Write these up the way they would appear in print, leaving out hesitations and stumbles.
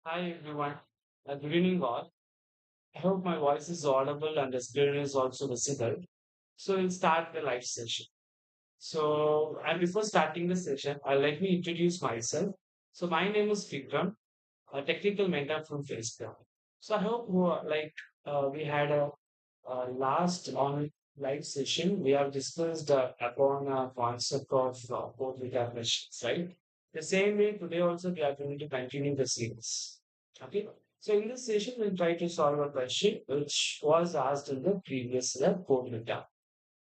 Hi everyone. Good evening all. I hope my voice is audible and the screen is also visible. So we'll start the live session. And before starting the session, let me introduce myself. So my name is Vikram, a technical mentor from Facebook. So I hope we had a last on live session. We have discussed upon a concept of both data questions, right? The same way today also we are going to continue the series. Okay. So in this session, we'll try to solve a question which was asked in the previous code data.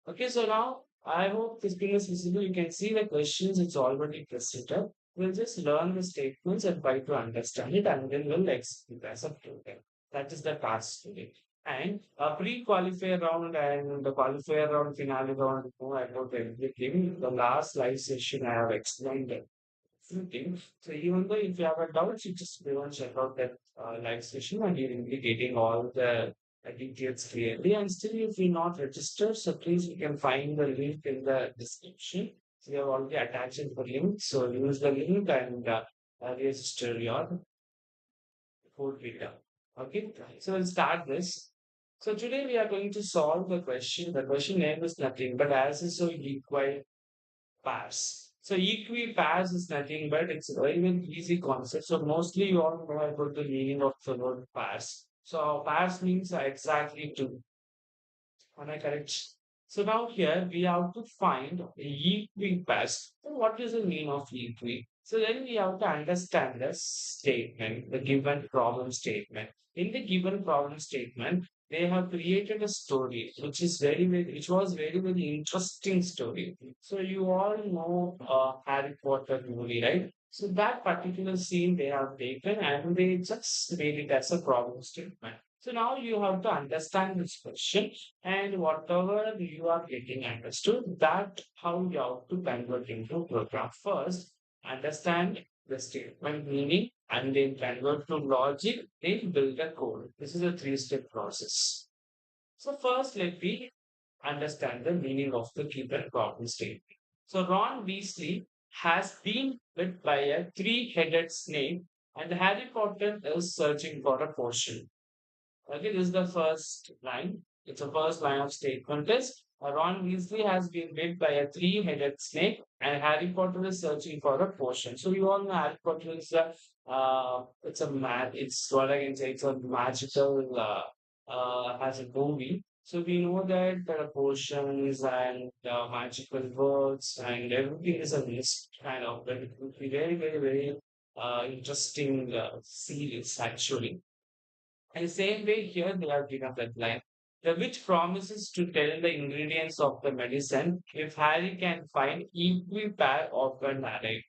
Okay, so now I hope this screen is visible. You can see the questions, it's already presented. We'll just learn the statements and try to understand it, and then we'll execute as a program. That is the task today. And a pre-qualifier round and the qualifier round, finale round, know about everything. The last live session I have explained everything. So even though if you have a doubt, you just go and check out that live session and you will be getting all the details clearly. And still, if you're not registered, so please you can find the link in the description. So we have already attached the link. So use the link and register your code data. Okay, so we'll start this. So today we are going to solve the question. The question name is nothing but as is so equal pairs. So equipairs is nothing but it's a very, very easy concept. So mostly you all know about the meaning of the word pairs. So pairs means exactly two. Am I correct? So now here we have to find equipairs. So what is the meaning of equi? So then we have to understand the statement, the given problem statement. In the given problem statement, they have created a story which is which was very, very interesting story. So you all know Harry Potter movie, right? So that particular scene they have taken and they just made it as a problem statement. So now you have to understand this question and whatever you are getting understood, that how you have to convert into program. First, understand the statement meaning and then convert to logic, then build a code. This is a three-step process. So first, let me understand the meaning of the given problem statement. So Ron Weasley has been bit by a three-headed snake and Harry Potter is searching for a potion. Okay, this is the first line. It's the first line of statement is Ron Weasley has been bit by a three-headed snake and Harry Potter is searching for a potion. So you all know Harry Potter is it's what I can say, it's a magical as a movie. So we know that there are potions and magical words and everything is a list kind of, but it would be very, very, very interesting series actually. And the same way here they have given that line. The witch promises to tell the ingredients of the medicine if Harry can find equal pair of an array.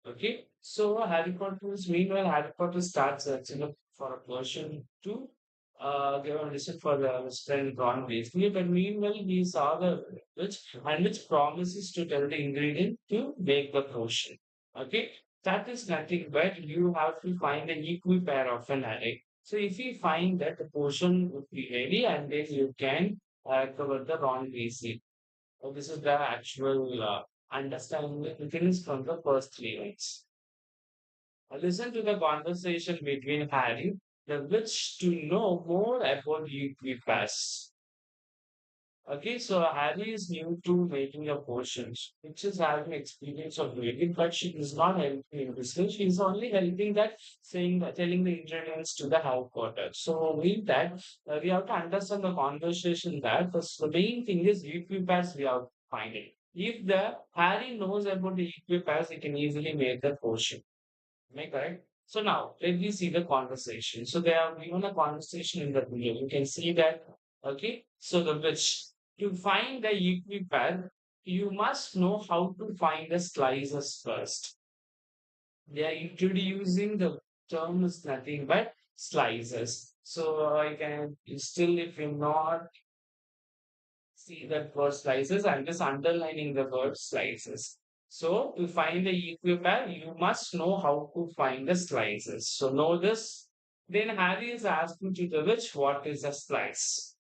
Okay. So Harry Potter's meanwhile Harry Potter starts searching for a version to give a listen for the his friend Ron Weasley. But meanwhile he saw the witch and which promises to tell the ingredient to make the potion. Okay. That is nothing but you have to find an equal pair of an array. So if you find that the potion would be ready and then you can cover the Ron Weasley. So this is the actual understanding the begins from the first three lines. Listen to the conversation between Harry, the witch, to know more about Equifax. Okay, so Harry is new to making a potions, which is having experience of making, but she is not helping in this. She is only helping that saying telling the ingredients to the Harry Potter. So with that, we have to understand the conversation that the main thing is Equifax we are finding. If the Harry knows about the Equifax, he can easily make the potion. Am I correct? So now let me see the conversation. So they have given a conversation in the video. You can see that. Okay. So the which to find the equipair, you must know how to find the slices first. They are introducing the term is nothing but slices. So I can still if you not see that word slices, I'm just underlining the word slices. So to find the equipair, you must know how to find the slices. So know this. Then Harry is asking to the witch, what is a slice?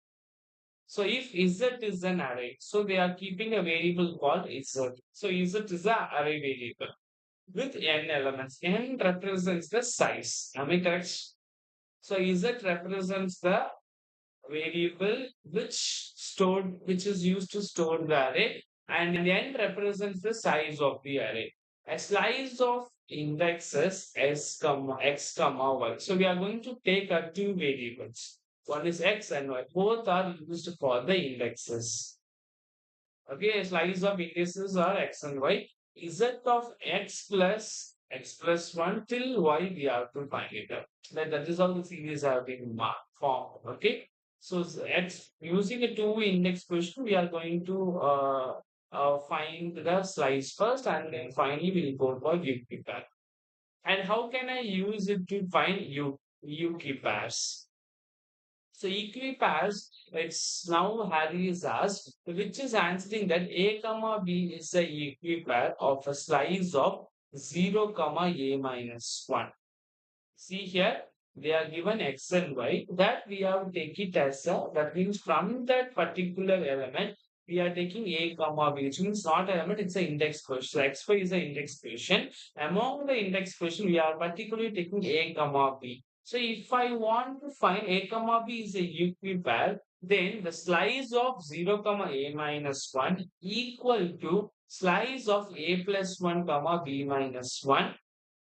So if Z is an array, so they are keeping a variable called Z. So Z is a array variable. with n elements. N represents the size. Am I correct? So Z represents the variable which is used to store the array, and n represents the size of the array. A slice of indexes s comma x comma y. So we are going to take two variables. One is x and y. Both are used for the indexes. Okay, a slice of indices are x and y. Z of x plus 1 till y we have to find it out. That is how the series have been formed. Okay. So x using a two index question, we are going to find the slice first and then finally we'll go for UP pair. And how can I use it to find UP pairs? So equipairs, it's now Harry is asked, which is answering that A comma B is a equipair of a slice of 0 comma A minus 1. See here, they are given x and y that we have to take it as a, that means from that particular element, we are taking a comma b, which means not element, it's an index question. So xy is an index question. Among the index question, we are particularly taking a comma b. So if I want to find a comma b is a equipair, then the slice of 0 comma a minus 1 equal to slice of a plus 1 comma b minus 1.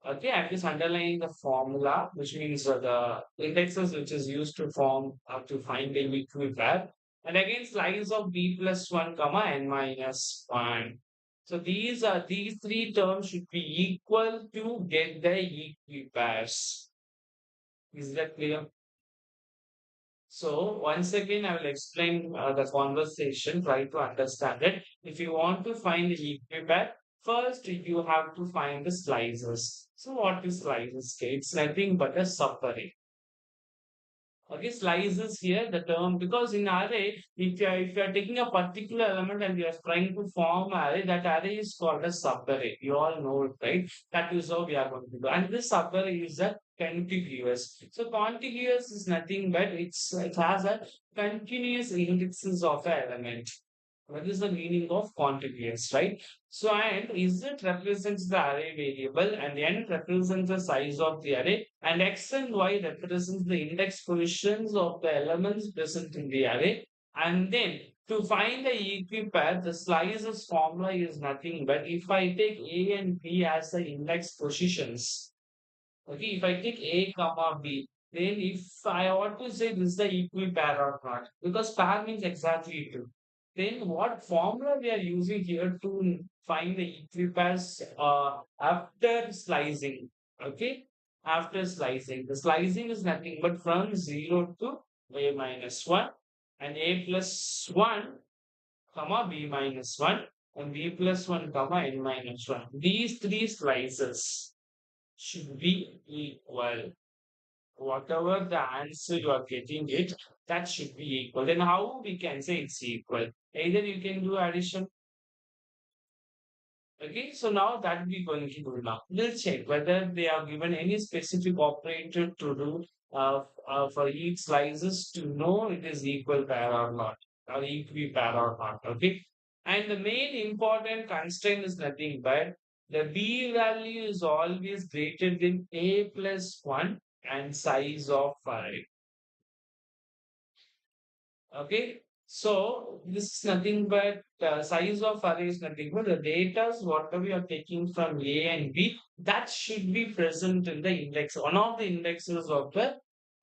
Okay, I'm just underlining the formula, which means the indexes which is used to form to find the equivalent. And again, slice of b plus 1 comma n minus 1. So these three terms should be equal to get the equipairs. Is that clear? So once again, I will explain the conversation, try to understand it. If you want to find the equipair, first you have to find the slices. So what is slices? Okay, it's nothing but a subarray. Okay, slices here the term because in array, if you are taking a particular element and you are trying to form array, that array is called a subarray. You all know it, right? That is how we are going to do. And this subarray is a contiguous. So contiguous is nothing but it has a continuous indexes of an element. What is the meaning of contiguous, right? So, and Z represents the array variable, and N represents the size of the array, and X and Y represents the index positions of the elements present in the array. And then to find the equipair, the slices formula is nothing but if I take A and B as the index positions, okay, if I take A comma B, then if I want to say this is the equipair or not, because pair means exactly two. Then what formula we are using here to find the equipairs after slicing? Okay, after slicing. The slicing is nothing but from 0 to A minus 1 and A plus 1 comma B minus 1 and B plus 1 comma N minus 1. These three slices should be equal. Whatever the answer you are getting it, that should be equal. Then how we can say it's equal? Either you can do addition. Okay, so now that we going to do now. We'll check whether they are given any specific operator to do for each slices to know it is equal pair or not, or equi pair or not. Okay, and the main important constraint is nothing but the b value is always greater than a plus 1 and size of 5. Okay, so this is nothing but size of array is nothing but the data, whatever you are taking from A and B, that should be present in the index, one of the indexes of the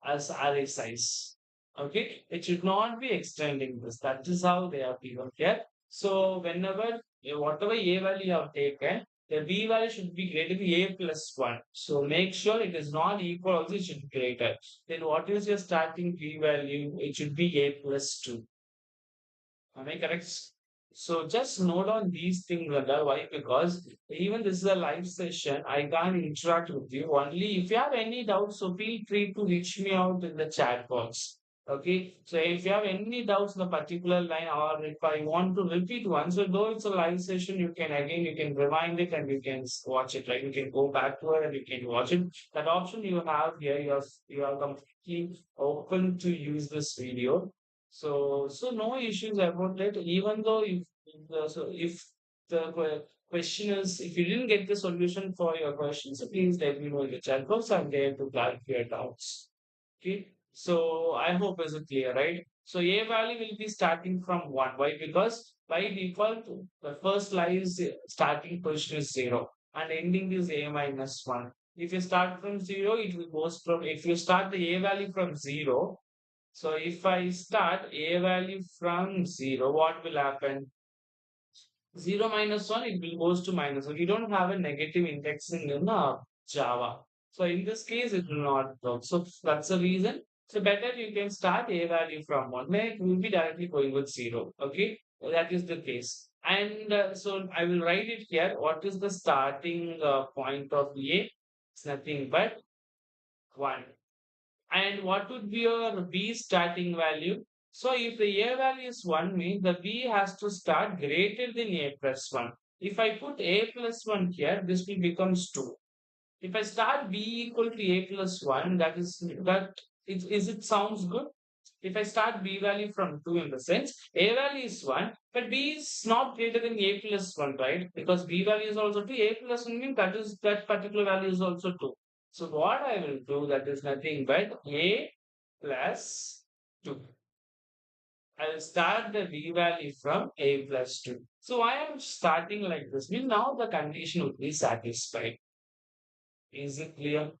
as array size. Okay, it should not be extending this. That is how they are given here. So whenever whatever A value you have taken, the B value should be greater than A plus 1. So make sure it is not equal, also it should be greater. Then what is your starting p value? It should be a plus 2. Am I correct? So just note on these things, Rada. Why? Because even this is a live session, I can't interact with you. Only if you have any doubts, so feel free to reach me out in the chat box. Okay. So if you have any doubts in the particular line, or if I want to repeat one, so though it's a live session, you can rewind it and you can watch it, right? You can go back to it and you can watch it. That option you have here, you are completely open to use this video. So no issues about it. Even though if the question is, if you didn't get the solution for your question, so please let me know in the chat box. I'm there to clarify your doubts. Okay. So I hope is it clear, right? So A value will be starting from 1. Why? Because by default, the first line is starting position is 0 and ending is A minus 1. If you start from 0, it will goes from, if you start the A value from 0, so if I start A value from 0, what will happen? 0 minus 1, it will goes to minus 1. You don't have a negative indexing in Java. So in this case, it will not work. So that's the reason. So better you can start a value from 1, where it will be directly going with 0. Okay, that is the case. And so I will write it here. What is the starting point of A? It's nothing but 1. And what would be your B starting value? So if the A value is 1 means the B has to start greater than A plus 1. If I put A plus 1 here, this will becomes 2. If I start B equal to A plus 1, is it sounds good? If I start B value from 2 in the sense, A value is 1, but B is not greater than A plus 1, right? Because B value is also 2, A plus 1 means that particular value is also 2. So what I will do, that is nothing but A plus 2. I will start the B value from A plus 2. So I am starting like this. Means now the condition would be satisfied. Is it clear?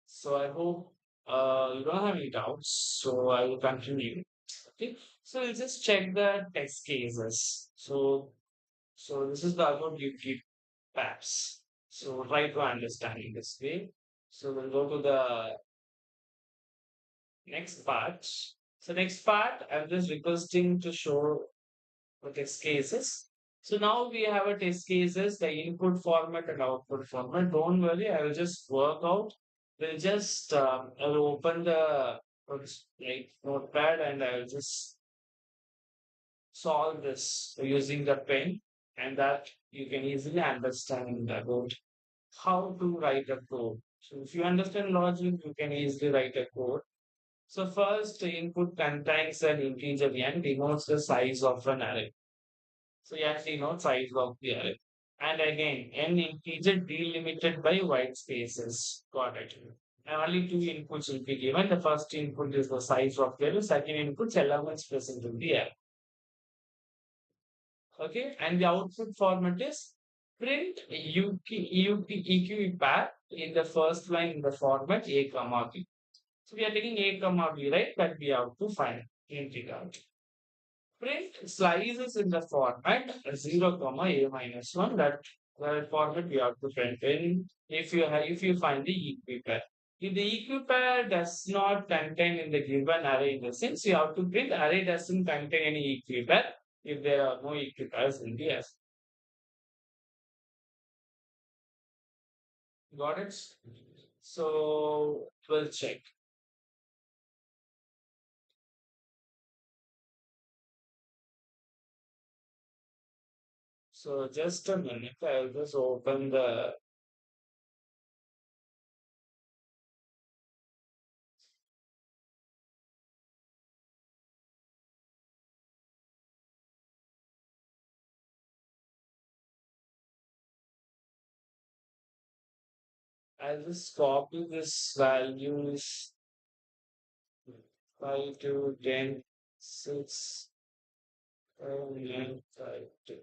So I hope you don't have any doubts. So I will continue. Okay. So we'll just check the test cases. So this is the about Euclid paths. So try to understand in this way. So we'll go to the next part. So next part, I'm just requesting to show the test cases. So now we have a test cases, the input format and output format. Don't worry, I will just work out. We'll just I will open the like notepad and I will just solve this using the pen, and that you can easily understand about how to write a code. So if you understand logic, you can easily write a code. So first input contains an integer n denotes the size of an array. So you actually know size of the array. And again, n integer delimited by white spaces. Got it. And only two inputs will be given. The first input is the size of the array. Second input elements present in the array. Okay. And the output format is print eq in the first line in the format a comma b. So we are taking a comma b, right? But we have to find print it out. Print slices in the format 0 comma a minus 1, that format we have to print in if you find the equipair. If the equipair does not contain in the given array, in the sense you have to print array doesn't contain any equipair if there are no equipairs in the array. Got it? So we'll check. So just a minute, I'll just open the I'll just copy this values 5 to 10, 6, 7, 9, 5, 2.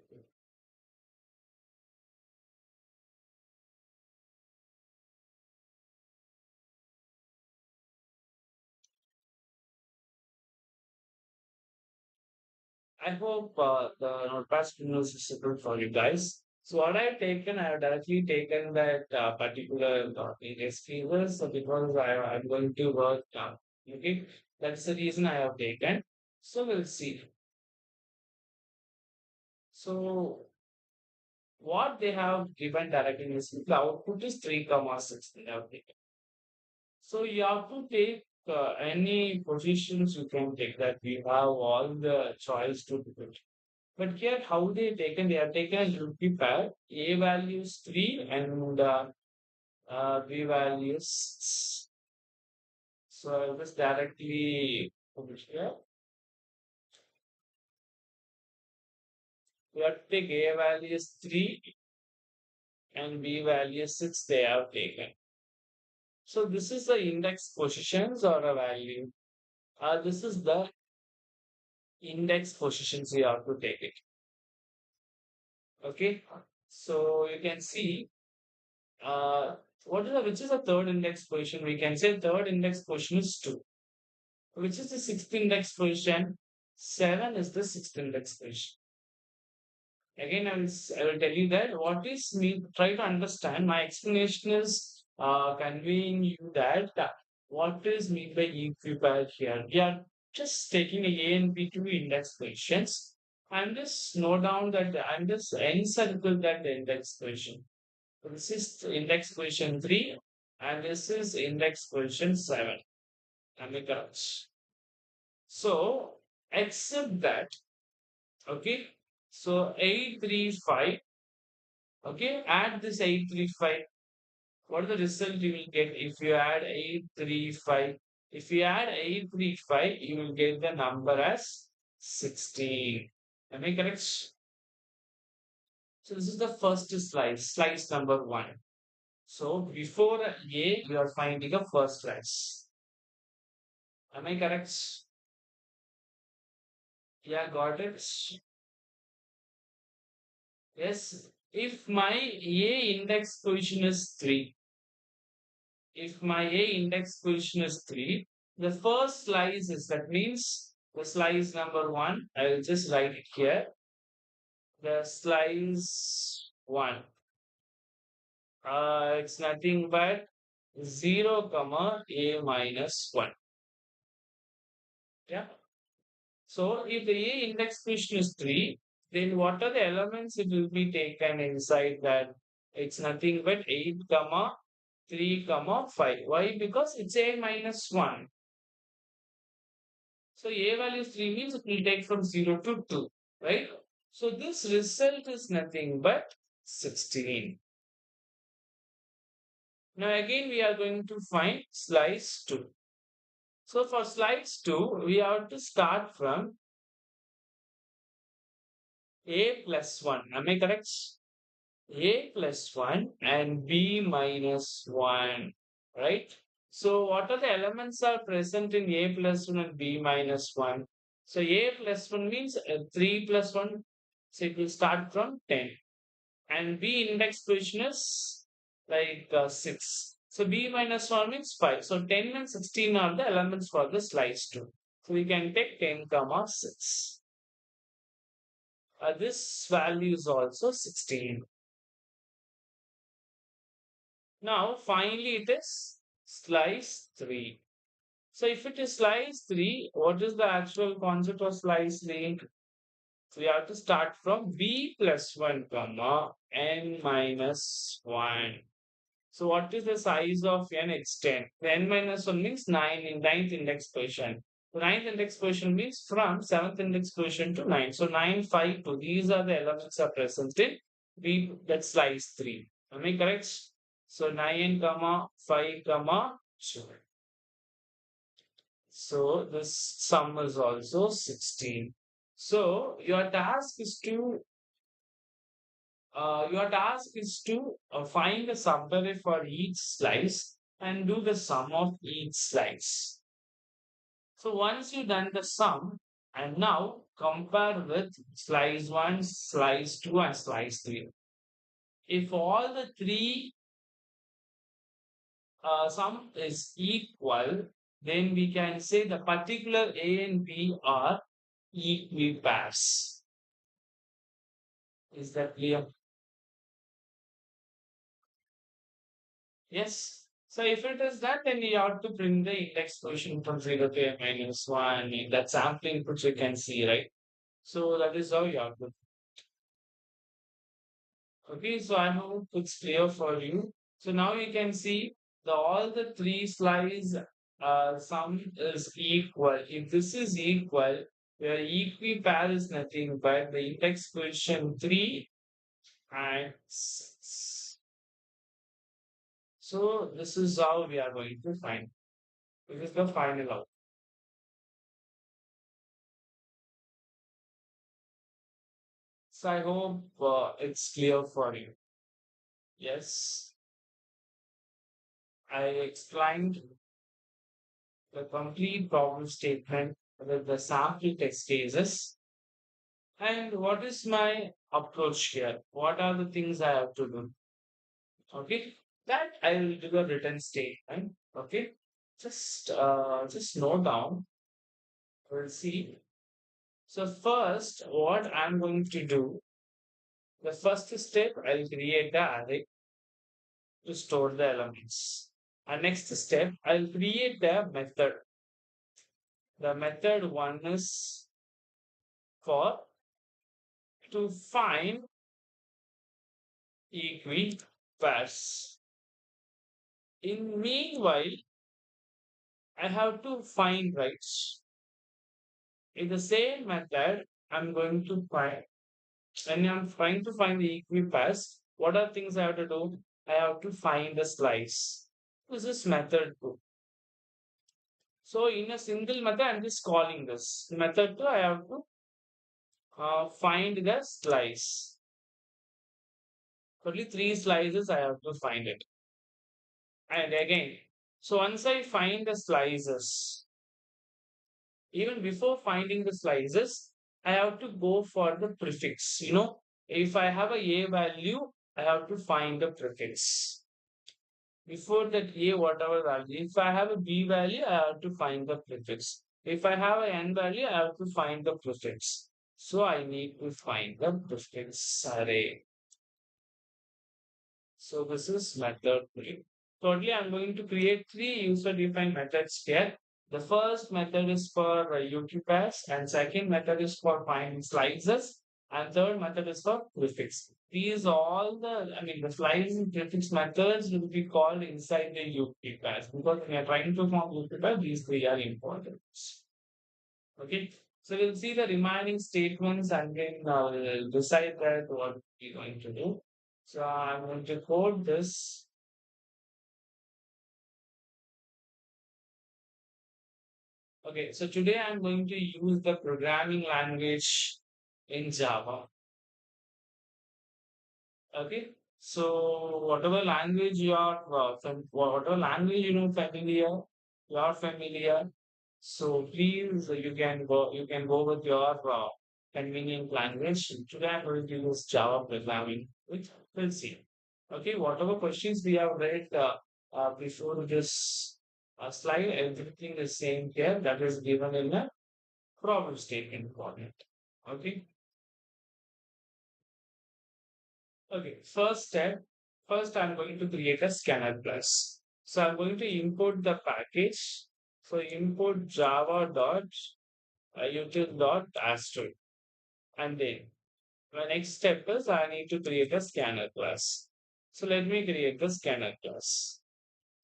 I hope the notepad is suitable for you guys. So what I've taken, I have directly taken that particular index figures, so because I'm going to work. Okay, that's the reason I have taken. So we'll see. So what they have given directly is the output is 3 comma 6. They have taken. So you have to take any positions you can take, that we have all the choice to do it. But here, how they have taken a UP pair, A values 3 and B values 6. So I'll just directly put it here. We have to take A value is 3 and B value is 6 they have taken. So this is the index positions or a value. This is the index positions we have to take it. Okay. So you can see which is the third index position? We can say third index position is 2. Which is the sixth index position? 7 is the sixth index position. Again, I will tell you that what is me. Try to understand. My explanation is conveying you that what is meant by equipair here. We are just taking A and B two index positions. I'm just note down that I'm just encircle that index position. This is index position 3 and this is index position 7. Am I correct? So, except that, okay, so 835, okay, add this 835. What is the result you will get if you add 835? If you add 835, you will get the number as 16. Am I correct? So, this is the first slice, slice number 1. So, before A, we are finding a first slice. Am I correct? Yeah, got it. Yes, if my A index position is 3, if my A index position is 3, the first slice is that means the slice number 1, I will just write it here. The slice 1, it's nothing but 0, comma A minus 1. Yeah. So if the A index position is 3, then what are the elements it will be taken inside that? It's nothing but 8, comma 3, comma 5. Why? Because it's A minus 1. So A value is 3 means it will take from 0 to 2, right? So this result is nothing but 16. Now again we are going to find slice 2. So for slice 2, we have to start from A plus 1. Am I correct? A plus 1 and B minus 1, right? So what are the elements are present in A plus 1 and B minus 1? So A plus 1 means 3 plus 1, so it will start from 10. And B index position is like 6. So B minus 1 means 5. So 10 and 16 are the elements for the slice 2. So we can take 10 comma 6. This value is also 16. Now, finally, it is slice 3. So, if it is slice 3, what is the actual concept of slice 3? So, we have to start from b plus 1, comma n minus 1. So, what is the size of n? It's 10. The n minus 1 means 9 in ninth index position. The ninth index position means from seventh index position to 9. So, 9, 5, 2. These are the elements are present in b, that's slice 3. Am I correct? So 9, comma 5, comma 2. So this sum is also 16. So your task is to find the subarray for each slice and do the sum of each slice. So once you've done the sum, and now compare with slice 1, slice 2, and slice 3. If all the three sum is equal, then we can say the particular A and B are equipairs. Is that clear? Yes. So if it is that, then you have to bring the index position from 0 to a minus 1 in that sampling which you can see, right? So that is how you have to. Okay, so I hope it's clear for you. So now you can see all the three slides sum is equal. If this is equal, where equipair is nothing but the index position 3 and 6. So this is how we are going to find. This is the final outcome. So I hope it's clear for you. Yes, I explained the complete problem statement with the sample test cases. And what is my approach here? What are the things I have to do? Okay, that I will do a written statement. Okay, just note down. We'll see. So first, what I'm going to do, the first step, I'll create the array to store the elements. And next step, I'll create the method. The method one is for to find equipairs. In meanwhile, I have to find right. In the same method, I'm going to find when I'm trying to find the equipairs, what are things I have to do? I have to find the slice. This is method two. So in a single method, I'm just calling this. Method two, I have to find the slice. Only three slices, I have to find it. And again, so once I find the slices, even before finding the slices, I have to go for the prefix. If I have a value, I have to find the prefix. Before that A, whatever value, if I have a B value, I have to find the prefix. If I have a N value, I have to find the prefix. So I need to find the prefix array. So this is method three. Totally, I'm going to create three user-defined methods here. The first method is for UTPass, and second method is for finding slices, and third method is for prefix. These all the slice and prefix methods will be called inside the UTPass because when you're trying to form UTPass, these three are important. Okay, so we'll see the remaining statements and then decide that what we're going to do. So I'm going to code this. Okay, so today I'm going to use the programming language in Java. Okay, so whatever language you are, whatever language you are familiar. So please, you can go with your convenient language. Today I'm going to use Java programming, which we'll see. Okay, whatever questions we have read before this slide, everything is same here. That is given in the problem statement format. Okay. Okay. First step. First, I'm going to create a scanner plus. So I'm going to import the package. So import java dot util dot astro. And then the next step is I need to create a scanner class. So let me create the scanner class.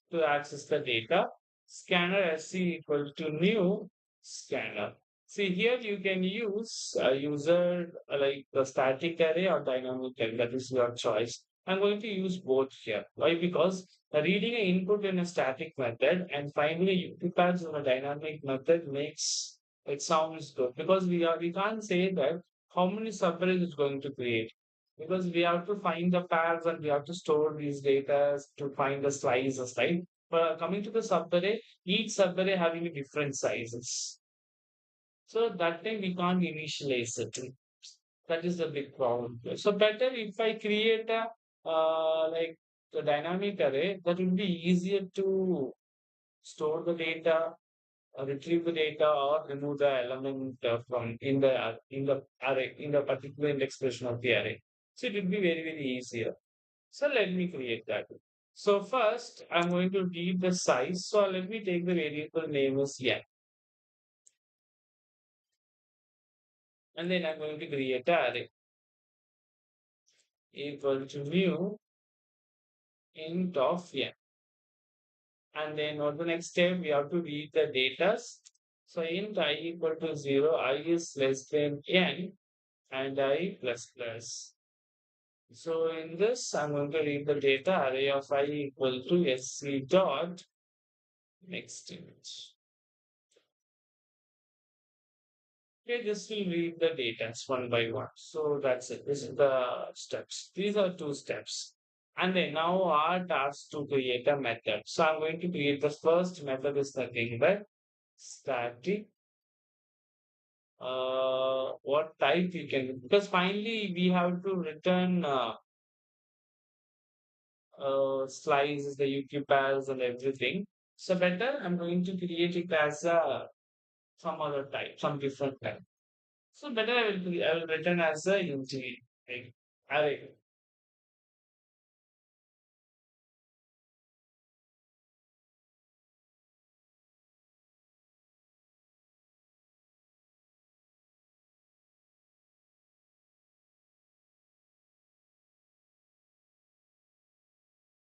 To access the data, scanner sc equal to new scanner. See here you can use a user like the static array or dynamic array. That is your choice. I'm going to use both here. Why? Because reading an input in a static method and finding a UTPaths in a dynamic method makes it sounds good because we can't say that how many subarrays it's going to create because we have to find the pairs and we have to store these data to find the slices, right? But coming to the subarray, each subarray having different sizes. So that time we can't initialize it. That is the big problem. So better if I create a like the dynamic array, that would be easier to store the data, retrieve the data, or remove the element from in the array in the particular expression of the array. So it would be very very easier. So let me create that. So first, I'm going to read the size. So let me take the variable name as n, and then I'm going to create an array equal to new int of n. And then on the next step, we have to read the data. So int I equal to 0, I is less than n, and I plus plus. So in this, I'm going to read the data array of I equal to sc dot next image. Okay, just will read the data one by one. So that's it. This is the steps. These are two steps. And then now our task to create a method. So I'm going to create the first method is nothing but static. What type we can, because finally we have to return slices, the UQ pairs and everything. So better, I'm going to create it as a some other type, some different type. So better I will return as a integer like array.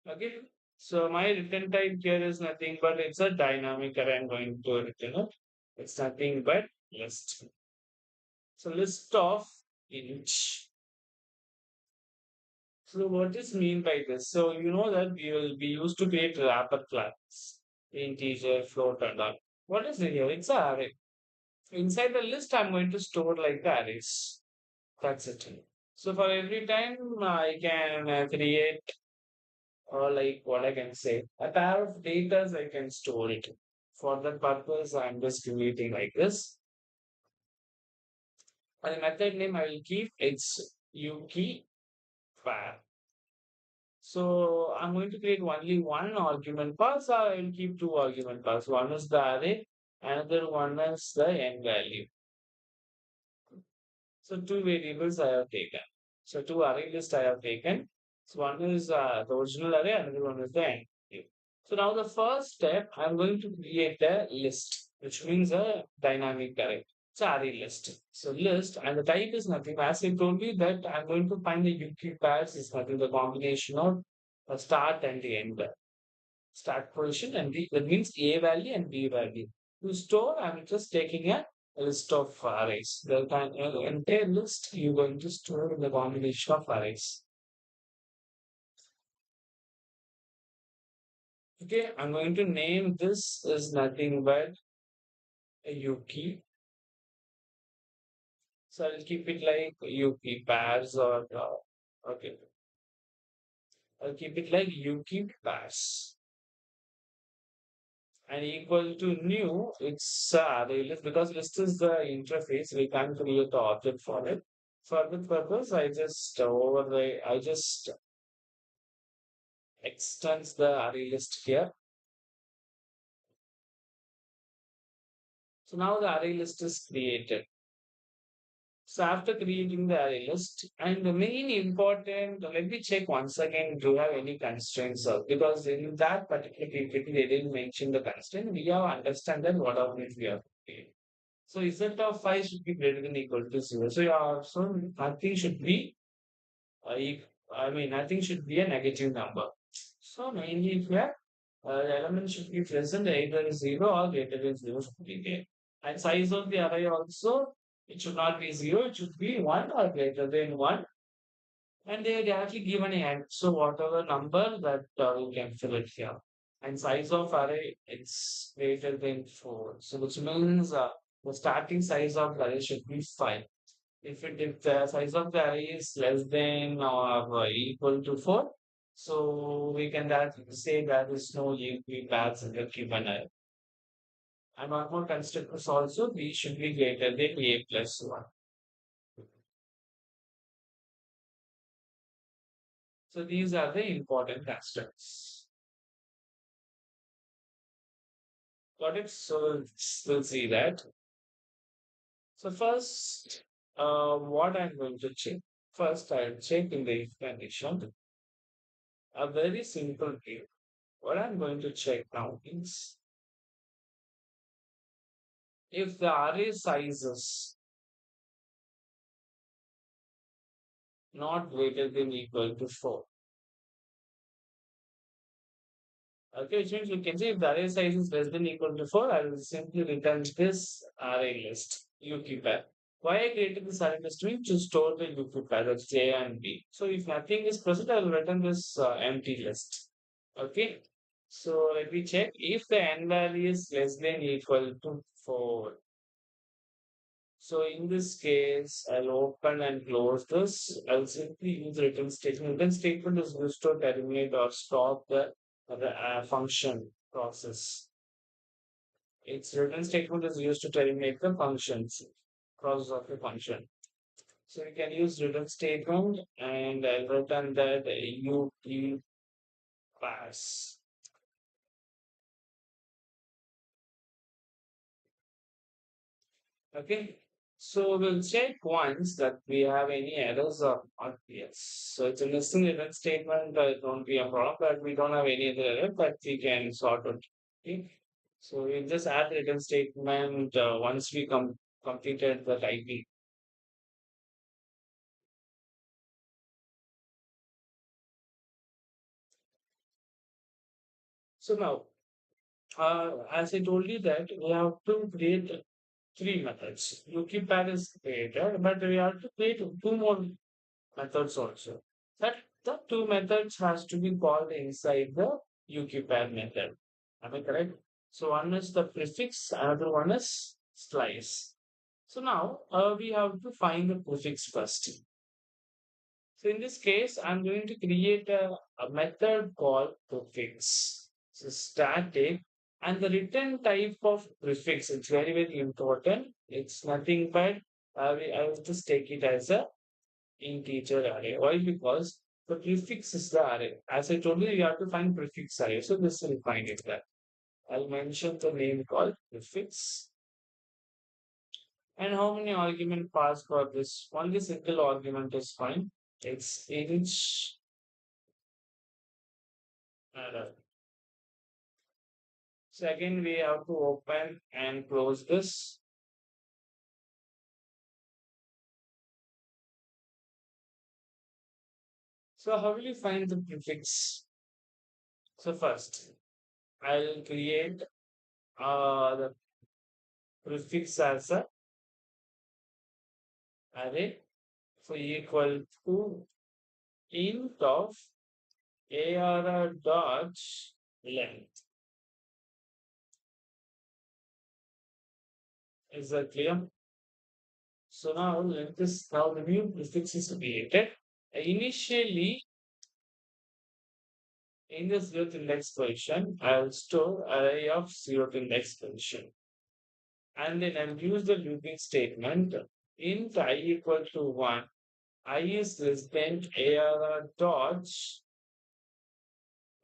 Okay. So my return type here is nothing but it's a dynamic array. I'm going to return it. It's nothing but list. So list of int. So what is mean by this? So you know that we will be used to create wrapper class, integer, float, and all. What is it here? It's an array. Inside the list, I'm going to store like the arrays. That's it. So for every time I can create or like what I can say, a pair of data I can store it. For that purpose, I'm just creating like this. And the method name I will keep it's uKey pair. So I'm going to create only one argument pass. Or I will keep two argument pass. One is the array, another one is the n value. So two variables I have taken. So two array list I have taken. So one is the original array, another one is the end. So now the first step, I'm going to create a list, which means a dynamic array. It's a array list. So list and the type is nothing. As I told you that I'm going to find the UQ pairs is nothing. The combination of the start and the end. Start position and the that means A value and B value. To store, I'm just taking a list of arrays. The entire list you're going to store in the combination of arrays. Okay, I'm going to name this as nothing but a Yuki. So I'll keep it like Yuki pairs or okay. I'll keep it like Yuki pairs. And equal to new, it's array list because list is the interface. We can't create the object for it. For the purpose, I just extends the array list here. So now the array list is created. So after creating the array list, and the main important, let me check once again, do you have any constraints? Because in that particular PPT, they didn't mention the constraint. We have understand that what are we have created. So z of 5 should be greater than equal to 0. So yeah, so nothing should be, I mean, nothing should be a negative number. So mainly if here, the element should be present either 0 or greater than 0 should be there. And size of the array also, it should not be 0, it should be 1 or greater than 1. And they are directly given a hand. So whatever number that you can fill it here. And size of array, it's greater than 4. So which means the starting size of the array should be 5. If the size of the array is less than or equal to 4, so we can that say there is no UP paths in the given array. And one more construct is also B should be greater than A plus 1. So these are the important constructs. Got it? So we'll see that. So first, what I'm going to check. First, I'll check in the if condition. A very simple thing. What I'm going to check now is if the array size is not greater than equal to 4. Okay, which means we can say if the array size is less than equal to 4, I will simply return this array list, UQ pair. Why I created this array list means to store the UQ pair, that's J and B. So if nothing is present, I will return this empty list. Okay, so let me check if the n value is less than equal to 4. So in this case, I'll open and close this. I'll simply use return statement. Return statement is used to terminate or stop the function process. Its return statement is used to terminate the functions process of the function. So you can use return statement and I'll return that you pass. Okay. So we'll check once that we have any errors or not. Yes. So it's a missing event statement. It won't be a problem, but we don't have any other error, but we can sort it. Okay. So we'll just add return statement once we completed the typing. So now, as I told you that we have to create three methods. UKPAD is created, but we have to create two more methods also. That the two methods has to be called inside the UKPAD method. Am I correct? So one is the prefix, another one is slice. So now we have to find the prefix first. So in this case, I'm going to create a method called prefix. So static and the return type of prefix, it's very, very important. It's nothing but I will just take it as a integer array. Why? Because the prefix is the array. As I told you, you have to find prefix array. So this will find it there. I'll mention the name called prefix. And how many argument pass for this? Only single argument is fine. It's int array. Second, we have to open and close this. So how will you find the prefix? So first, I'll create the prefix as a array. So equal to int of ARR dot length. Is that clear? So now let this now the new prefix is created. Initially, in the zeroth index position, I'll store array of zeroth index position. And then I'll use the looping statement int I equal to 1. I is less than ARR dot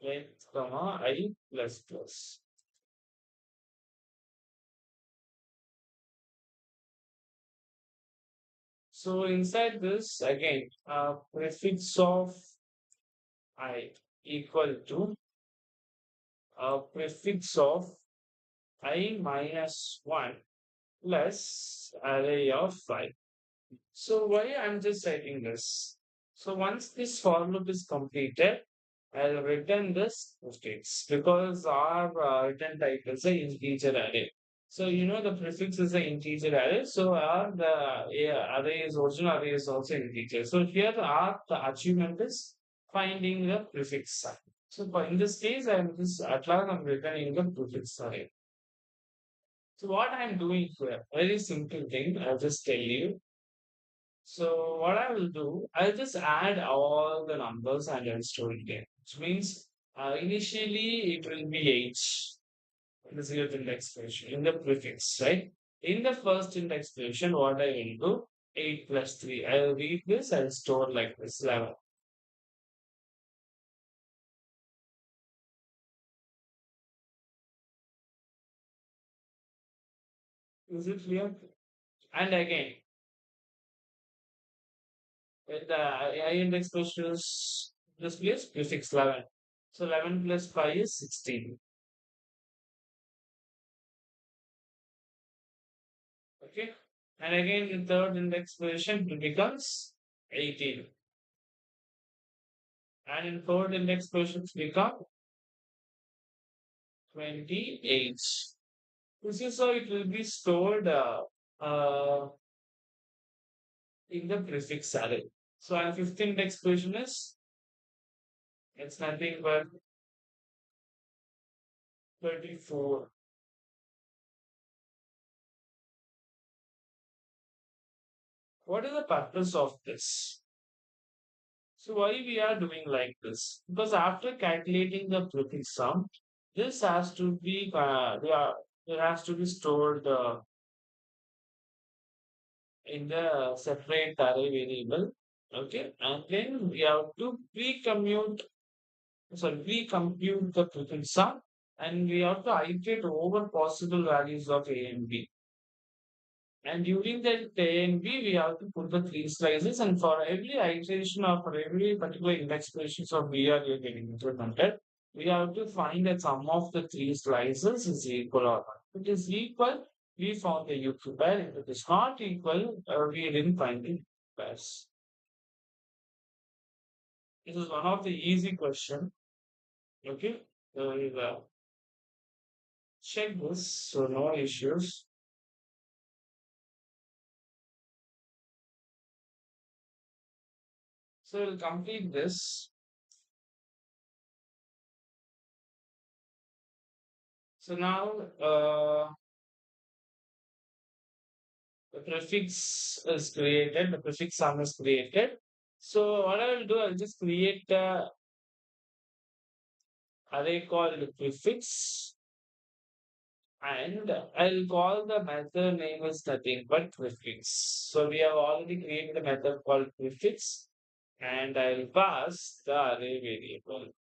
length, comma, I plus plus. So inside this, again, prefix of I equal to prefix of I minus 1 plus array of 5. So why I'm just writing this? So once this for loop is completed, I'll return this prefix because our return type is an integer array. So you know the prefix is an integer array. So our array is original array is also integer. So here our the achievement is finding the prefix. So in this case, I'm just at last I'm returning the prefix array. So what I'm doing here, very simple thing. I'll just tell you. So what I will do, I'll just add all the numbers and I'll store it there. Which means initially it will be H in the zeroth index position in the prefix, right? In the first index position, what I will do, 8 plus 3. I'll read this, I'll store like this 11. Is it clear? And again, when the I index position is this place, prefix 11. So 11 plus 5 is 16. Okay. And again, in third index position, it becomes 18. And in fourth index position, it become 28. This is how it will be stored uh, in the prefix array. So, and fifth index position is it's nothing but 34. What is the purpose of this? So why we are doing like this? Because after calculating the prefix sum, this has to be yeah, it has to be stored in the separate array variable. Okay, and then we have to pre-compute the prefix sum, and we have to iterate over possible values of a and b. And during that A and B, we have to put the three slices, and for every iteration or for every particular index species of B are you getting implemented, we have to find that sum of the three slices is equal or not. If it is equal, we found the U pair. If it is not equal, we didn't find the pairs. This is one of the easy question. Okay, so we'll check this, so no issues. So we'll complete this. So now, the prefix is created, the prefix sum is created. So what I will do, I'll just create a array called prefix, and I'll call the method name is nothing but prefix. So we have already created a method called prefix, and I'll pass the array variable.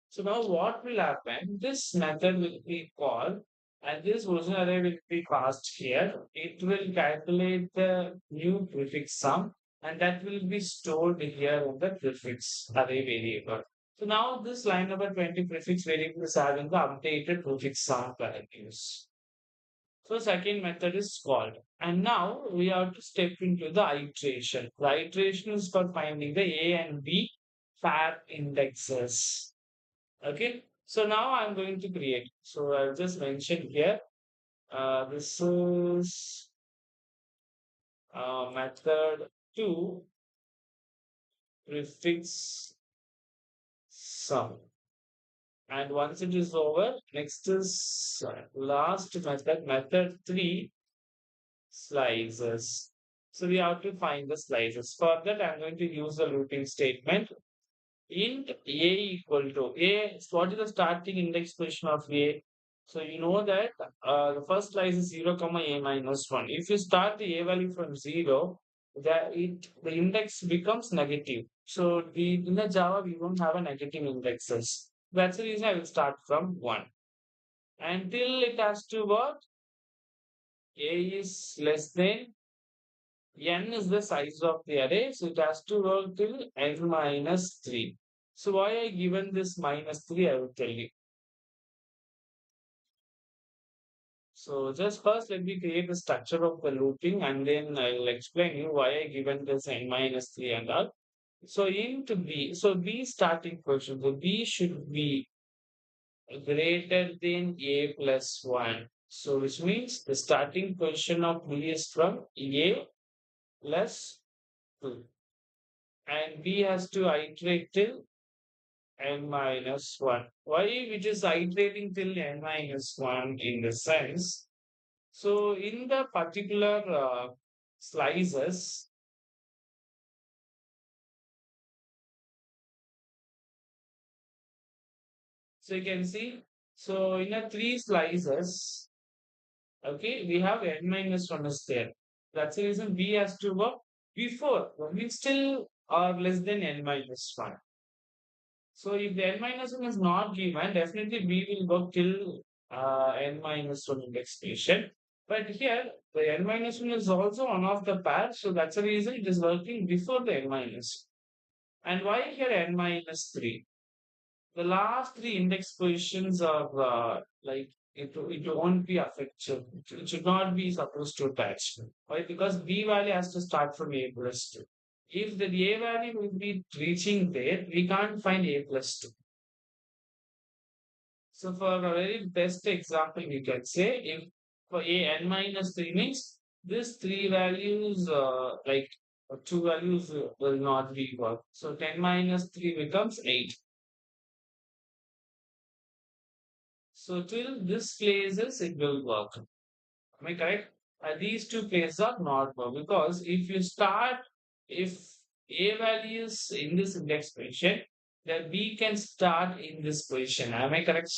So now what will happen? This method will be called and this version array will be passed here. It will calculate the new prefix sum and that will be stored here in the prefix array variable. So now this line number 20 prefix variable is having the updated prefix sum values. So second method is called. And now we have to step into the iteration. The iteration is for finding the A and B pair indexes. Okay, so now I'm going to create. So I'll just mention here. This is method to prefix sum. And once it is over, next is last method, method three slices. So we have to find the slices. For that, I'm going to use the looping statement. Int a equal to a. What is the starting index position of a? So you know that the first slice is 0 comma a minus 1. If you start the a value from 0, the index becomes negative. So in the Java we won't have a negative indexes. That's the reason I will start from 1 until it has to work. A is less than n is the size of the array, so it has to work till n minus 3. So why I given this minus 3, I will tell you. So just first let me create the structure of the looping and then I will explain you why I given this n minus 3 and all. So into B, so B starting position, so B should be greater than A plus 1. So which means the starting position of B is from A plus 2 and B has to iterate till n minus 1. Why which is iterating till n minus 1 in the sense? So in the particular slices, so you can see, so in a three slices, okay, we have n minus 1 is there. That's the reason B has to work before, we still are less than n minus 1. So if the n minus 1 is not given, definitely B will work till n minus 1 index station. But here, the n minus 1 is also one of the pair, so that's the reason it is working before the n minus. And why here n minus 3? The last three index positions are like it won't be affected. It should not be supposed to attach. Why? Because B value has to start from A plus 2. If the A value will be reaching there, we can't find A plus 2. So for a very best example, you can say if for A n minus 3 means this three values two values will not be work. So 10 minus 3 becomes 8. So till this places it will work. Am I correct? these two places are not wrong because if A value is in this index position, then B can start in this position. Am I correct?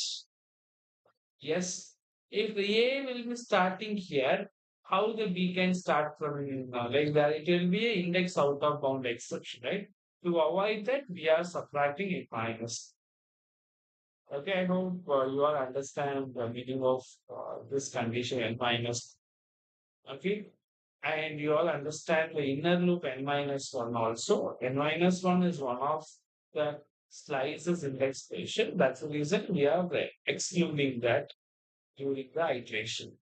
Yes. If A will be starting here, how the B can start from like that? It will be an index out of bound exception, right? To avoid that, we are subtracting a minus. Okay, I hope you all understand the meaning of this condition n minus. Okay, and you all understand the inner loop n minus 1 also. N minus 1 is one of the slices index station. That's the reason we are excluding that during the iteration.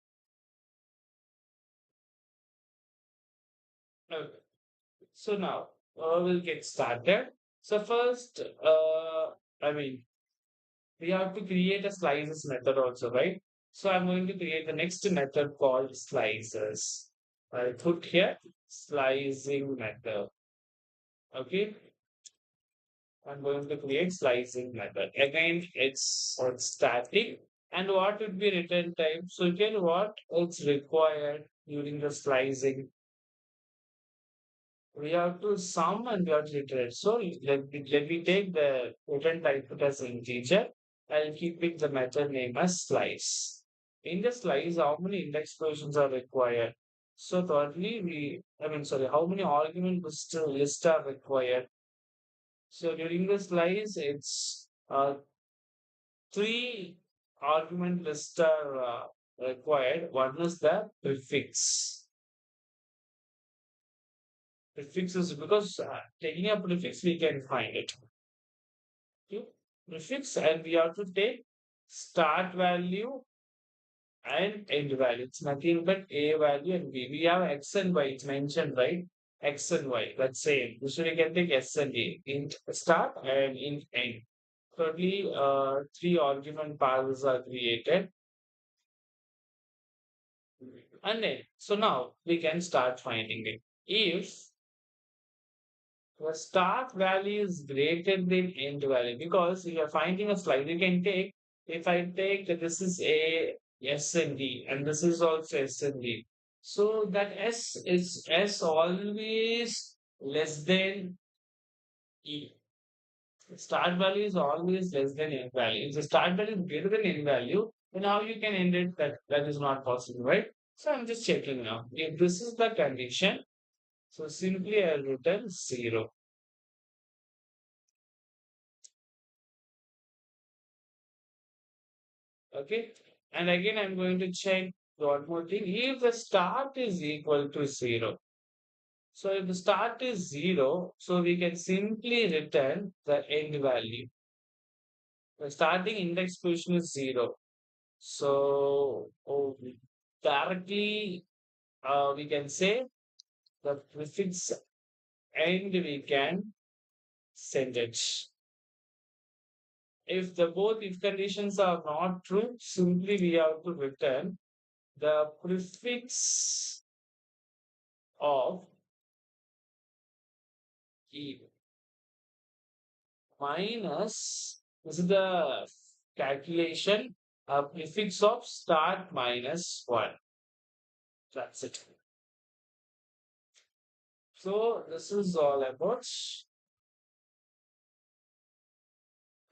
Okay. So now we'll get started. So first, I mean, we have to create a slices method also, right? So I'm going to create the next method called slices. I put here slicing method. Okay, I'm going to create slicing method. Again, it's on static. And what would be return type? So again, what is required during the slicing? We have to sum and we have to iterate. So let me take the return type as integer. I'll keep it the method name as slice. In the slice, how many index positions are required? So thirdly, how many argument list are required? So during the slice, it's three argument list are required. One is the prefix. Prefix is because taking a prefix, we can find it. Okay. Prefix, and we have to take start value and end value. It's nothing but A value and B. We have X and Y. It's mentioned, right? X and Y. Let's say this we can take S and A. Int start and int end. Thirdly, three argument paths are created. And then, so now we can start finding it. If the start value is greater than end value, because if you're finding a slide, you can take, if I take that this is a S and D, and this is also S and D. So that S always less than E. Start value is always less than end value. If the start value is greater than end value, then how you can end it? That is not possible, right? So I'm just checking now. If this is the condition, so simply I'll return 0. Okay. And again, I'm going to check one more thing. If the start is equal to 0. So if the start is 0, so we can simply return the end value. The starting index position is 0. So directly we can say the prefix end we can send it. If the both if conditions are not true, simply we have to return the prefix of E minus, this is the calculation, prefix of start minus 1. That's it. So this is all about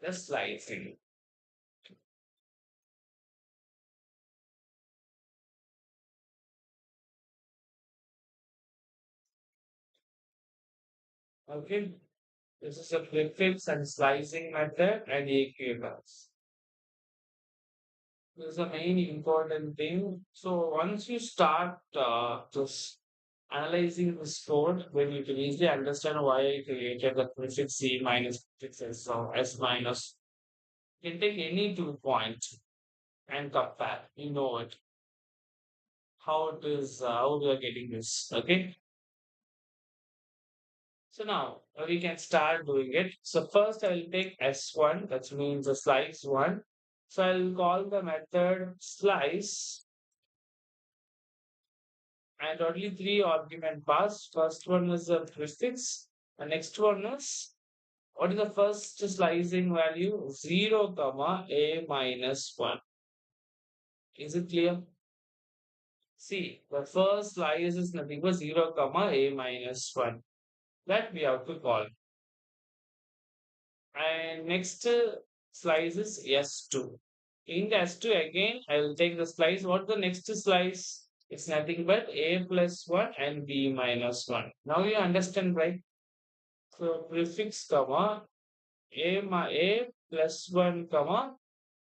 the slicing. Okay, this is a prefix and slicing method and equivalence. This is the main important thing. So once you start just analyzing this code, then you can easily understand why I created the prefix C minus prefix S, so S minus. You can take any 2 point and compare. You know it. How it is, how we are getting this. Okay. So now we can start doing it. So first I will take S1, that means the slice 1. So I'll call the method slice and only three argument pass. First one is the prefix. The next one is, what is the first slicing value? 0, comma A minus 1. Is it clear? See, the first slice is nothing but 0, comma a minus 1. That we have to call. And next slice is S2. In the S2 again, I will take the slice. What the next slice? It's nothing but a plus 1 and b minus 1. Now you understand, right? So prefix comma a plus 1 comma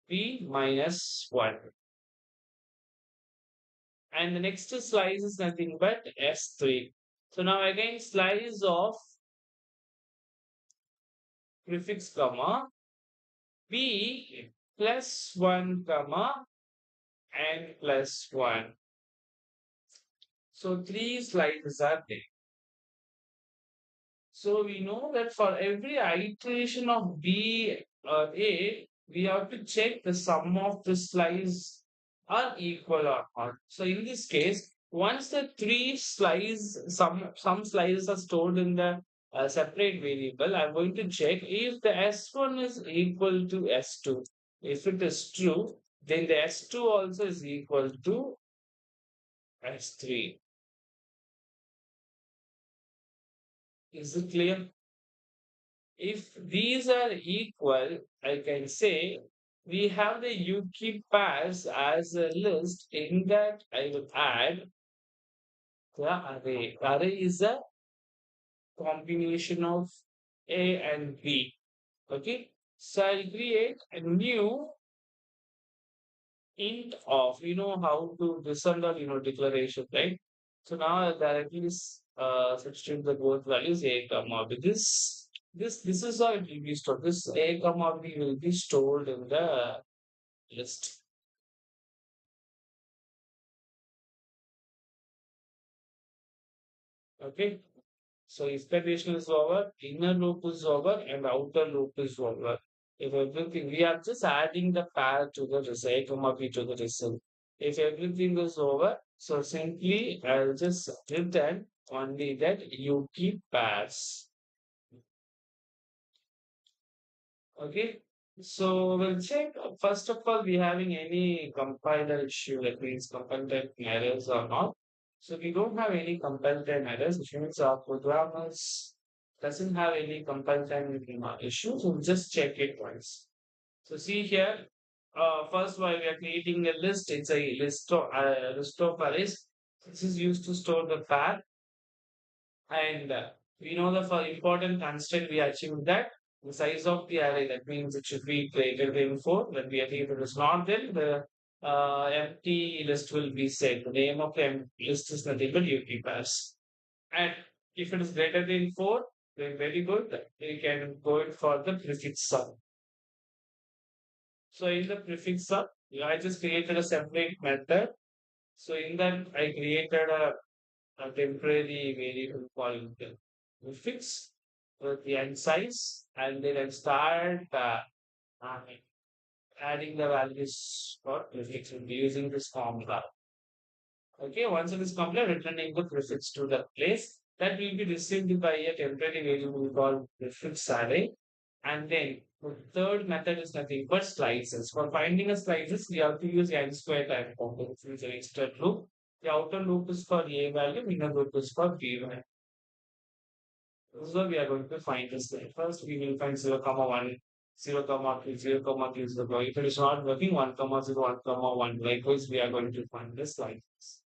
b minus 1. And the next slice is nothing but S3. So now again slice of prefix comma b plus 1 comma and plus 1. So three slices are there. So we know that for every iteration of B or A, we have to check the sum of the slices are equal or not. So in this case, once the three slices, some slices are stored in the separate variable, I'm going to check if the S1 is equal to S2. If it is true, then the S2 also is equal to S3. Is it clear? If these are equal, I can say we have the Yuki pairs as a list. In that, I will add the array. Array is a combination of A and B. Okay. So I'll create a new int of, you know how to this under, declaration, right? So now I'll directly substitute the both values A comma B. This is how it will be stored. This A comma B will be stored in the list. Okay. So if condition is over, inner loop is over, and outer loop is over. If everything, we are just adding the pair to the result, A comma B to the result. If everything is over, so simply I'll just return only that you keep pairs. Okay. So we'll check. First of all, we having any compiler issue, that means compiler errors or not. So we don't have any compile time errors, which means our programmers doesn't have any compile time issues. So we'll just check it once. So see here, first while we are creating a list, it's a list of arrays. This is used to store the path, and we know the for important constant we achieve that the size of the array, that means it should be greater than 4. When we achieve it is not, then the empty list will be set. The name of the empty list is nothing but empty pairs. And if it is greater than 4, then very good. We can go in for the prefix sum. So in the prefix sum, I just created a separate method. So in that I created a temporary variable called prefix with the end size, and then I start uh, adding the values for prefix using this formula. Okay, once it is complete, returning the prefix to the place that will be received by a temporary variable called prefix array. And then the third method is nothing but slices. For finding a slices, we have to use n square type of loop, which is an extra loop. The outer loop is for a value, inner loop is for b value. So we are going to find this thing. First, we will find 0, comma 1, 0, comma 2, 0, comma 2, 0. If it is not working, 1, comma 0, 1, comma 1. Likewise, we are going to find this like this.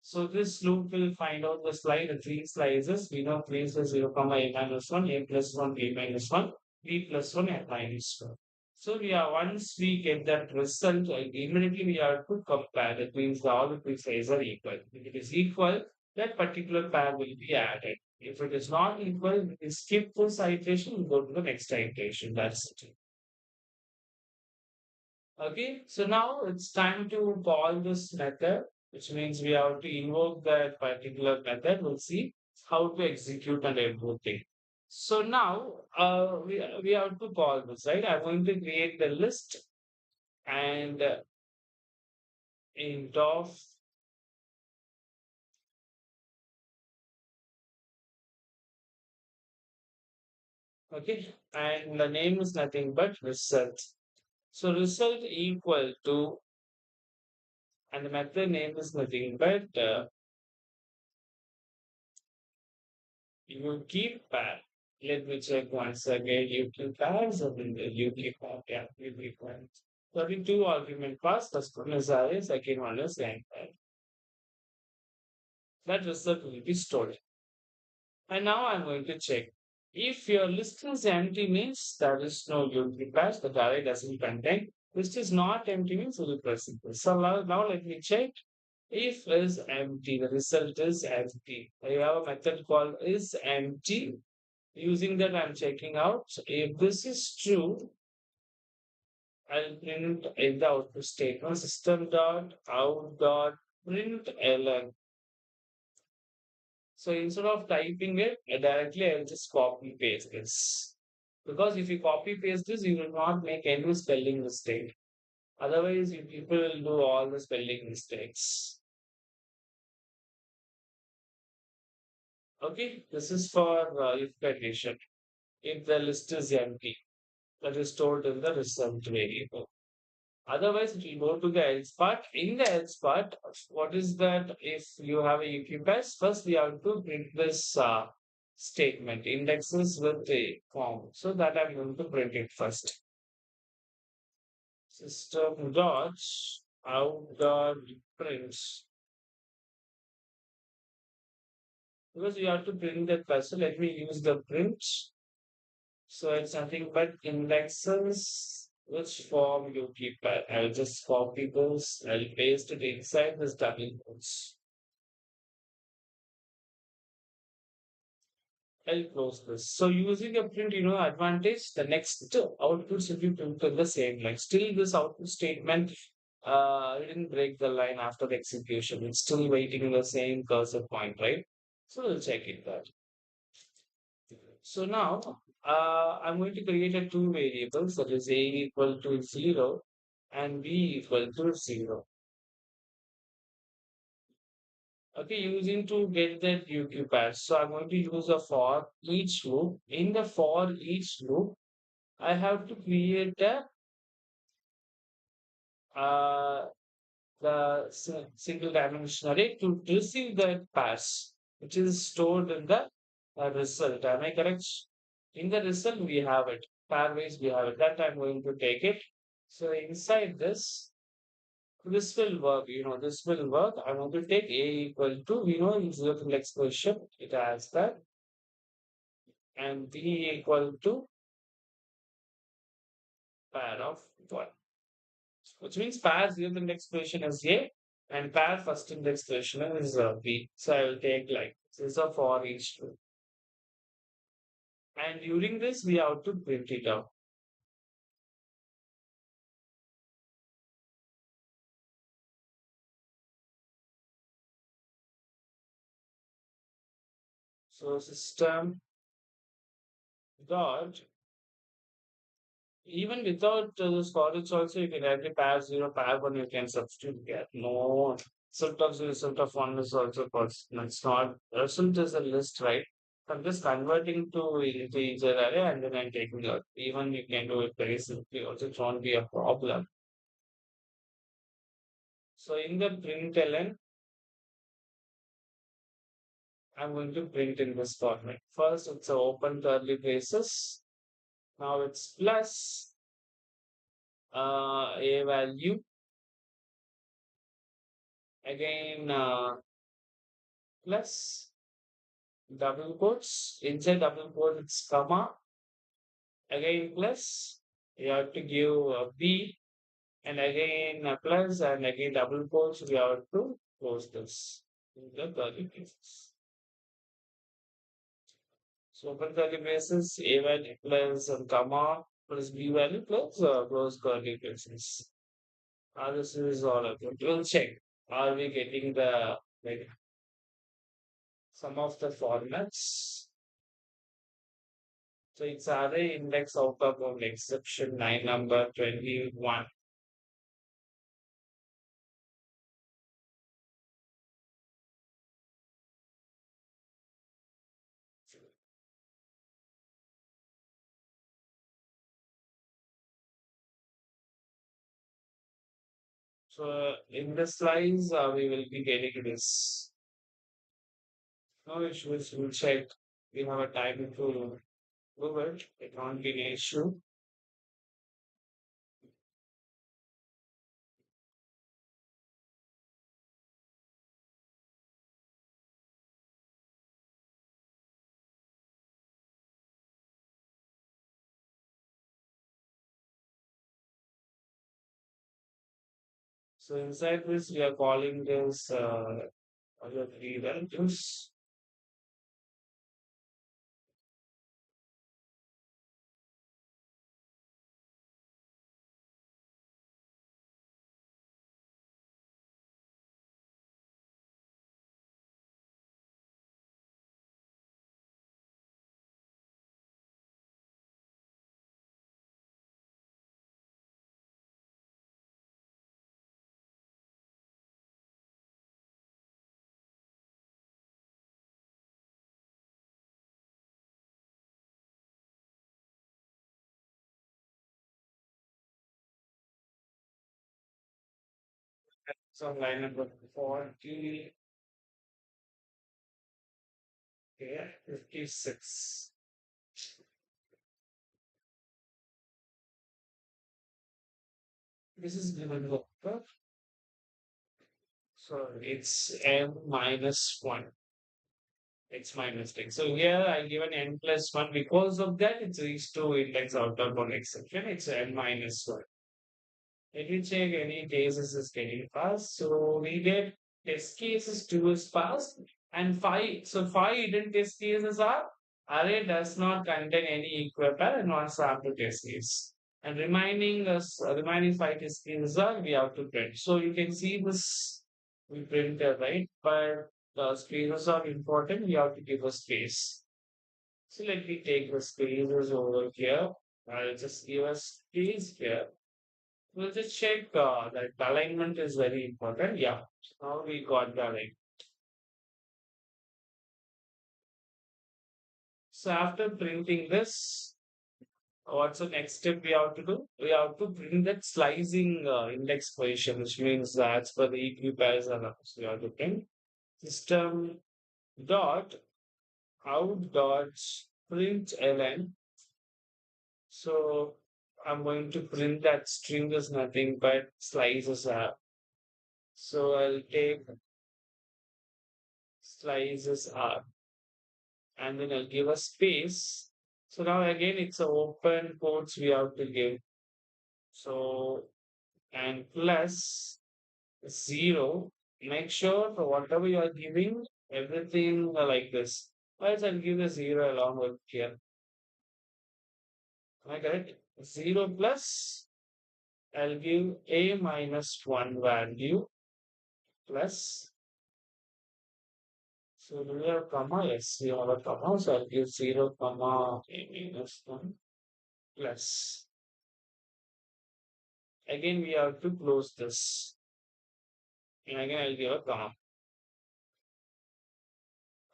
So this loop will find out the slide, the three slices. We know place is 0, comma a minus 1, a plus 1, b minus 1, b plus 1, a minus 1. So we are once we get that result, immediately we have to compare. That means all the three sizes are equal. If it is equal, that particular pair will be added. If it is not equal, we skip this iteration and go to the next iteration. That's it. Okay, so now it's time to call this method, which means we have to invoke that particular method. We'll see how to execute and everything. So now we have to call this, right? I'm going to create the list and int of, okay, and the name is nothing but result. So result equal to And the method name is nothing but you keep pad. Let me check once again. You keep pads or you keep pad. Yeah, you keep pads. 32 argument pass, first one is array, second one is end pad. That result will be stored. And now I'm going to check. If your list is empty means there is no guilty patch, the array doesn't contain. List is not empty means it will present. So now let me check. If is empty, the result is empty. I have a method called is empty. Using that, I'm checking out. If this is true, I'll print in the output statement system dot out dot print ln. So instead of typing it directly, I'll just copy paste this. Because if you copy paste this, you will not make any spelling mistake. Otherwise, you people will do all the spelling mistakes. Okay, this is for if condition. If the list is empty, that is stored in the result variable. Otherwise, it will go to the else part. In the else part, what is that? If you have a equipass, first we have to print this statement indexes with a form. So that I'm going to print it first. System dot out dot print, because you have to print that first. So let me use the print. So it's nothing but indexes. Which form you keep? I'll just copy this. I'll paste it inside this double quotes. I'll close this. So using a print, advantage, the next output should be printed the same line. Still, this output statement didn't break the line after the execution. It's still waiting in the same cursor point, right? So we'll check it that. So now I'm going to create a two variables that is a equal to 0 and b equal to 0. Okay, using to get that UQ patch. So I'm going to use a for each loop. In the for each loop, I have to create uh, the single dimension array to receive the pass, which is stored in the result. Am I correct? In the result, we have it. Pairwise, we have it. That I'm going to take it. So inside this will work. This will work. I'm going to take a equal to, in zero to expression, it has that, and b equal to pair of 1. Which means pair zeroth index position is A and pair first index position is B. So I will take like this is a for each loop. And during this, we have to print it out. So system dot, even without the storage also, you can directly pair 0, pair 1, you can substitute get no result of 0, result of 1 is also possible. It's not, result is a list, right? I'm just converting to integer array and then I'm taking out. Even you can do it very simply, also it won't be a problem. So in the println, I'm going to print in this format. First, it's a open curly braces. Now it's plus a value. Again, plus double quotes. Inside double quotes, it's comma. Again, plus. You have to give a B. And again, a plus. And again, double quotes. We have to close this in the curly braces. So open curly braces, a value plus comma plus b value plus close curly braces. This is all about. We'll check. Are we getting the like some of the formats? So it's array index out of exception 9 number 21. So in the slides, we will be getting this. No issues. We'll check. We have a time to do it. It won't be an issue. So inside this, we are calling this other three relatives. So line number 40, okay, 56. This is given vector. So it's m minus 1. It's my mistake. So here I given n plus 1. Because of that, it's reached to index out of one exception. It's n minus 1. Let me check any cases is getting passed. So we get test cases 2 is passed and 5. So 5 hidden test cases are array does not contain any equal pair and one sample test case. And remaining 5 test cases are we have to print. So you can see this we print right, but the spaces are important. We have to give a space. So let me take the spaces over here. I'll just give a space here. We'll just check that alignment is very important. Yeah. So now we got the alignment. So after printing this, what's the next step we have to do? We have to print that slicing index position, which means that's for the equipairs and so we have to print system dot out dot print ln. So I'm going to print that string is nothing but slices are. So I'll take slices are and then I'll give a space. So now again, it's a open quotes we have to give. So, and plus 0, make sure for whatever you are giving, everything like this. Else I'll give the 0 along with here. Am I correct? 0 plus, I'll give a minus 1 value plus, so do we have comma? Yes, we have a comma. So I'll give 0 comma a minus 1 plus. Again, we have to close this. And again, I'll give a comma.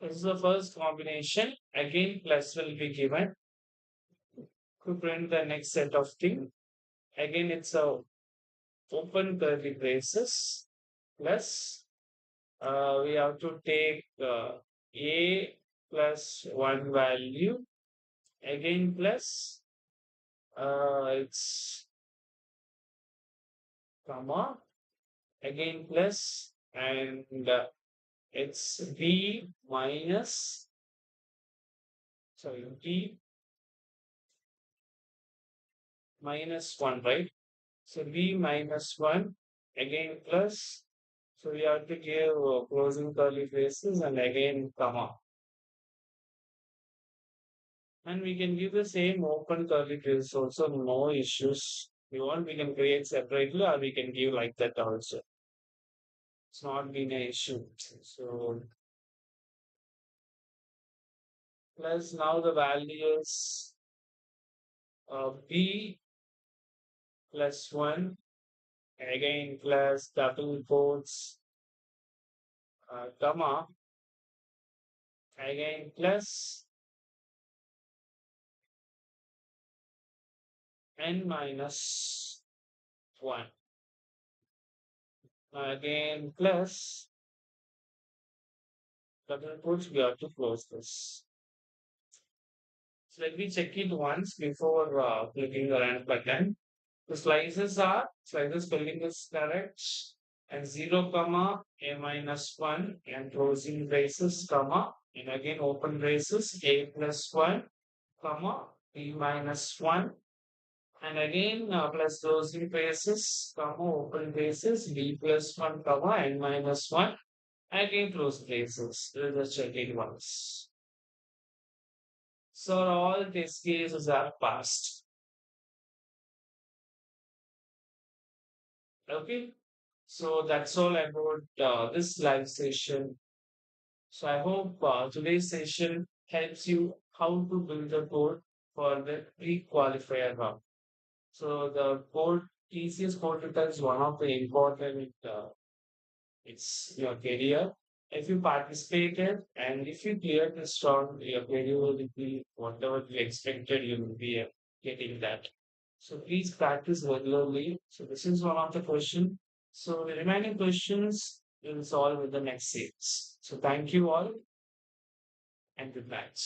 This is the first combination. Again, plus will be given to print the next set of thing. Again, it's a open curly braces plus we have to take a plus 1 value. Again, plus it's comma. Again, plus and it's b minus, sorry, b minus 1, right? So b minus 1, again plus. So we have to give closing curly braces and again comma. And we can give the same open curly braces also, no issues. If you want, we can create separately or we can give like that also. It's not been an issue. So plus now the value is b plus 1, again plus double quotes, comma, again plus n minus 1. Again, plus double quotes, we have to close this. So let me check it once before clicking the run button. The slices spelling is correct, and 0 comma a minus 1 and closing braces comma and again open braces a plus 1 comma b minus 1 and again plus closing braces comma open braces b plus 1 comma n minus 1 again close braces. Let's check it once. So all test cases are passed. Okay. So that's all about this live session. So I hope today's session helps you how to build a code for the pre-qualifier round. So the code TCS Codevita is one of the important it's your career. If you participated and if you clear this round, your career will be whatever you expected, you will be getting that. So please practice regularly. So this is one of the question. So the remaining questions will solve in the next series. So thank you all and good night.